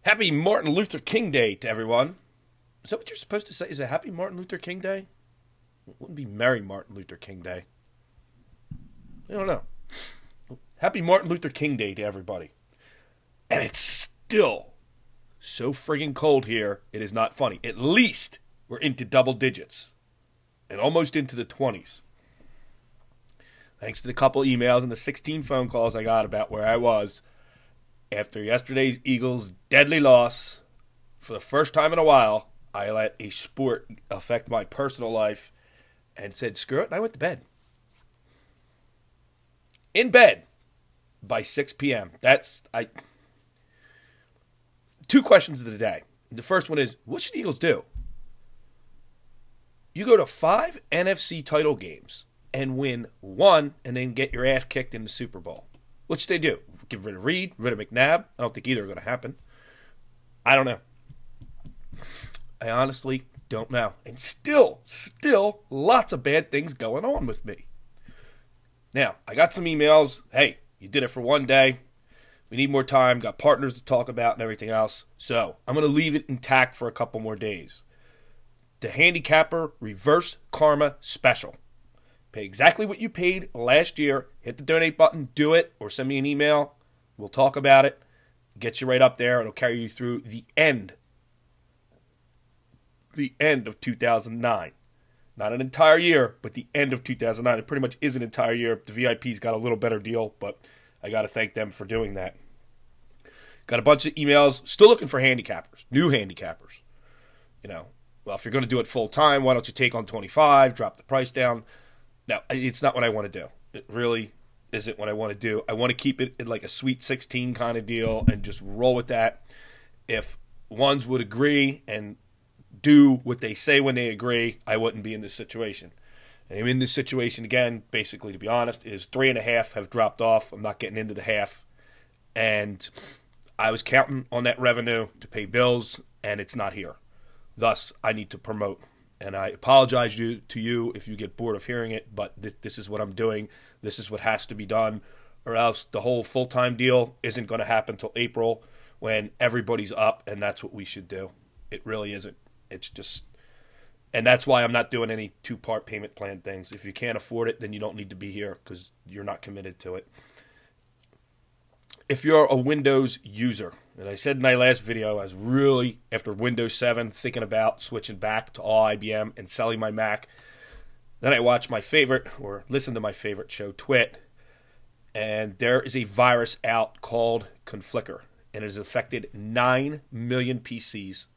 Happy Martin Luther King Day to everyone. Is that what you're supposed to say? Is it Happy Martin Luther King Day? It wouldn't be Merry Martin Luther King Day. I don't know. Happy Martin Luther King Day to everybody. And it's still so friggin' cold here, it is not funny. At least we're into double digits and almost into the 20s. Thanks to the couple emails and the 16 phone calls I got about where I was after yesterday's Eagles' deadly loss. For the first time in a while, I let a sport affect my personal life and said, screw it, and I went to bed. In bed by 6 p.m. Two questions of the day. The first one is, what should the Eagles do? You go to 5 NFC title games and win 1 and then get your ass kicked in the Super Bowl. What should they do? Get rid of Reed, rid of McNabb? I don't think either are going to happen. I don't know. I honestly don't know. And still, lots of bad things going on with me. Now, I got some emails. Hey, you did it for one day. We need more time. Got partners to talk about and everything else. So, I'm going to leave it intact for a couple more days. The Handicapper Reverse Karma Special. Pay exactly what you paid last year. Hit the donate button. Do it. Or send me an email. We'll talk about it. Get you right up there. It'll carry you through the end of 2009. Not an entire year, but the end of 2009. It pretty much is an entire year. The VIPs got a little better deal, but I got to thank them for doing that. Got a bunch of emails. Still looking for handicappers, new handicappers. Well, if you're going to do it full time, why don't you take on 25, drop the price down? Now, it's not what I want to do. It really isn't what I want to do. I want to keep it like a Sweet 16 kind of deal and just roll with that. If ones would agree and do what they say when they agree, I wouldn't be in this situation. And I'm in this situation again, basically, to be honest, is 3.5 have dropped off. I'm not getting into the half. And I was counting on that revenue to pay bills, and it's not here. Thus, I need to promote. And I apologize to you if you get bored of hearing it, but this is what I'm doing. This is what has to be done, or else the whole full-time deal isn't going to happen until April when everybody's up, and that's what we should do. It really isn't. It's just, and that's why I'm not doing any 2-part payment plan things. If you can't afford it, then you don't need to be here because you're not committed to it. If you're a Windows user, and I said in my last video, I was really, after Windows 7, thinking about switching back to all IBM and selling my Mac. Then I watched my favorite, or listened to my favorite show, Twit, and there is a virus out called Conflicker, and it has affected 9 million PCs.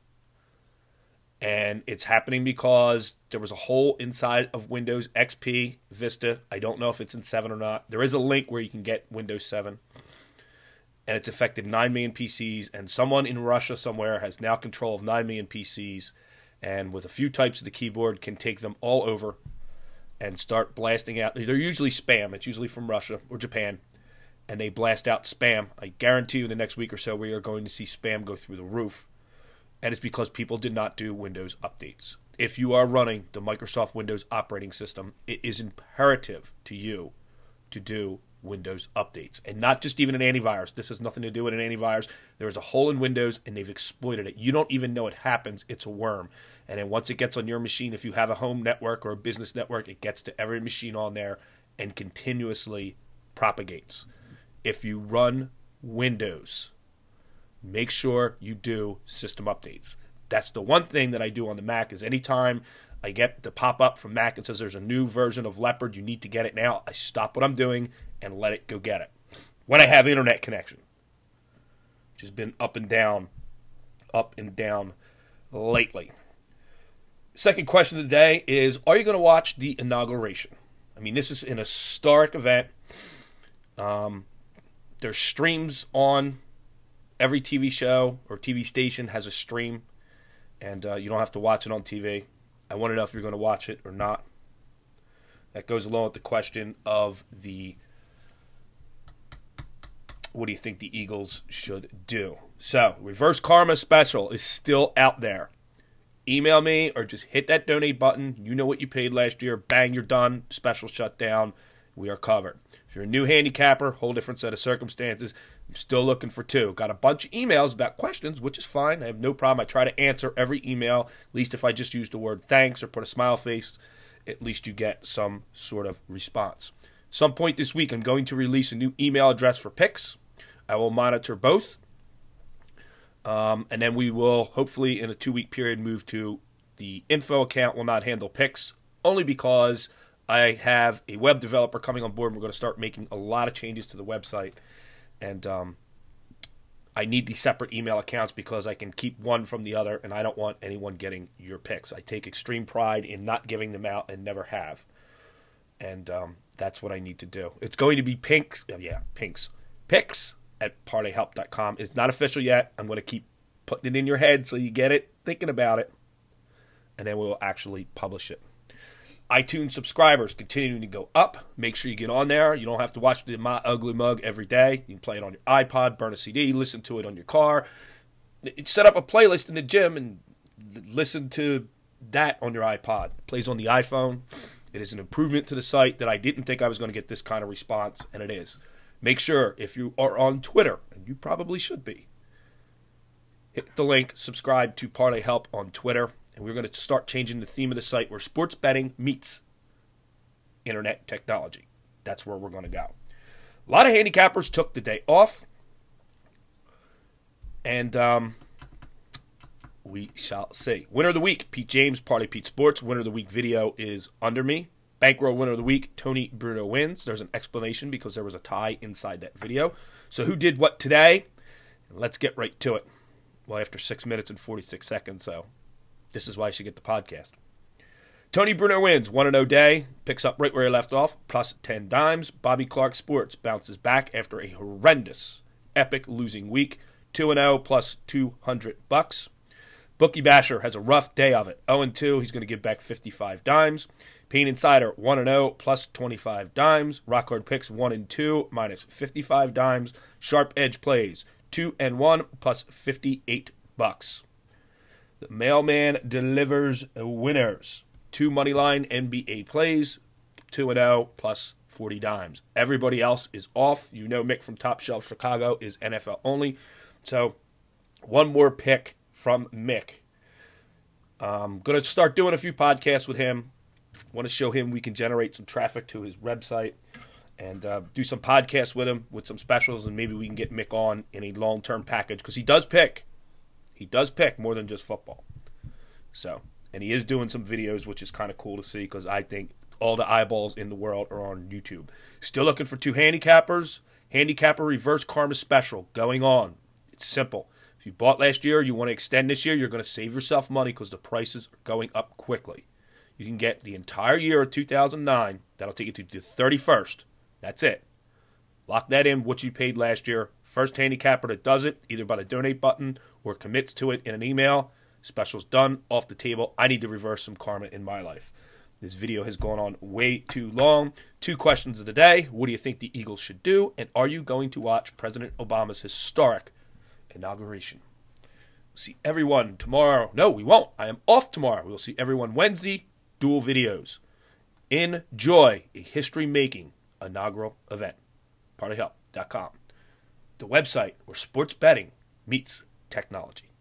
And it's happening because there was a hole inside of Windows XP Vista. I don't know if it's in 7 or not. There is a link where you can get Windows 7. And it's affected 9 million PCs. And someone in Russia somewhere has now control of 9 million PCs. And with a few types of the keyboard can take them all over and start blasting out. They're usually spam. It's usually from Russia or Japan. And they blast out spam. I guarantee you in the next week or so we are going to see spam go through the roof. And it's because people did not do Windows updates. If you are running the Microsoft Windows operating system, it is imperative to you to do Windows updates. And not just even an antivirus. This has nothing to do with an antivirus. There is a hole in Windows, and they've exploited it. You don't even know it happens. It's a worm. And then once it gets on your machine, if you have a home network or a business network, it gets to every machine on there and continuously propagates. If you run Windows, make sure you do system updates. That's the one thing that I do on the Mac is anytime I get the pop-up from Mac and says there's a new version of Leopard, you need to get it now, I stop what I'm doing and let it go get it. When I have internet connection, which has been up and down lately. Second question of the day is, are you going to watch the inauguration? I mean, this is an historic event. There's streams on. Every TV show or TV station has a stream, and you don't have to watch it on TV. I want to know if you're going to watch it or not. That goes along with the question of what do you think the Eagles should do? So, Reverse Karma Special is still out there. Email me or just hit that donate button. You know what you paid last year. Bang, you're done. Special shut down. We are covered. If you're a new handicapper, whole different set of circumstances. I'm still looking for 2. Got a bunch of emails about questions, which is fine. I have no problem. I try to answer every email, at least if I just use the word thanks or put a smile face, at least you get some sort of response. Some point this week, I'm going to release a new email address for picks. I will monitor both. And then we will, hopefully, in a 2-week period, move to the info account will not handle picks, only because I have a web developer coming on board, and we're going to start making a lot of changes to the website. And I need these separate email accounts because I can keep one from the other, and I don't want anyone getting your picks. I take extreme pride in not giving them out and never have. And that's what I need to do. It's going to be picks at parlayhelp.com. It's not official yet. I'm going to keep putting it in your head so you get it, thinking about it, and then we'll actually publish it. iTunes subscribers continuing to go up. Make sure you get on there. You don't have to watch the My Ugly Mug every day. You can play it on your iPod, burn a CD, listen to it on your car. Set up a playlist in the gym and listen to that on your iPod. It plays on the iPhone. It is an improvement to the site that I didn't think I was going to get this kind of response, and it is. Make sure, if you are on Twitter, and you probably should be, hit the link, subscribe to Parlay Help on Twitter, and we're going to start changing the theme of the site where sports betting meets internet technology. That's where we're going to go. A lot of handicappers took the day off, and we shall see. Winner of the week, Pete James, Parlay Pete Sports. Winner of the week video is under me. Bankroll winner of the week, Tony Bruno wins. There's an explanation because there was a tie inside that video. So who did what today? Let's get right to it. Well, after 6 minutes and 46 seconds, so this is why you should get the podcast. Tony Bruno wins, 1-0 day, picks up right where he left off, plus 10 dimes. Bobby Clark Sports bounces back after a horrendous, epic losing week, 2-0 plus $200. Bookie Basher has a rough day of it, 0-2, he's going to give back 55 dimes. Payne Insider, 1-0 plus 25 dimes. Rock Hard Picks, 1-2 minus 55 dimes. Sharp Edge Plays, 2-1 plus $58. The Mailman delivers winners. 2 moneyline NBA plays, 2-0 plus 40 dimes. Everybody else is off. You know Mick from Top Shelf Chicago is NFL only. So one more pick from Mick. I'm going to start doing a few podcasts with him. Want to show him we can generate some traffic to his website and do some podcasts with him with some specials, and maybe we can get Mick on in a long-term package because he does pick. He does pick more than just football. So, and he is doing some videos, which is kind of cool to see because I think all the eyeballs in the world are on YouTube. Still looking for 2 handicappers. Handicapper Reverse Karma Special going on. It's simple. If you bought last year, you want to extend this year, you're going to save yourself money because the prices are going up quickly. You can get the entire year of 2009. That'll take you to the 31st. That's it. Lock that in, what you paid last year. First handicapper that does it, either by the donate button or commits to it in an email. Special's done, off the table. I need to reverse some karma in my life. This video has gone on way too long. 2 questions of the day. What do you think the Eagles should do? And are you going to watch President Obama's historic inauguration? We'll see everyone tomorrow. No, we won't. I am off tomorrow. We'll see everyone Wednesday. Dual videos. Enjoy a history-making inaugural event. Parlayhelp.com. The website where sports betting meets technology.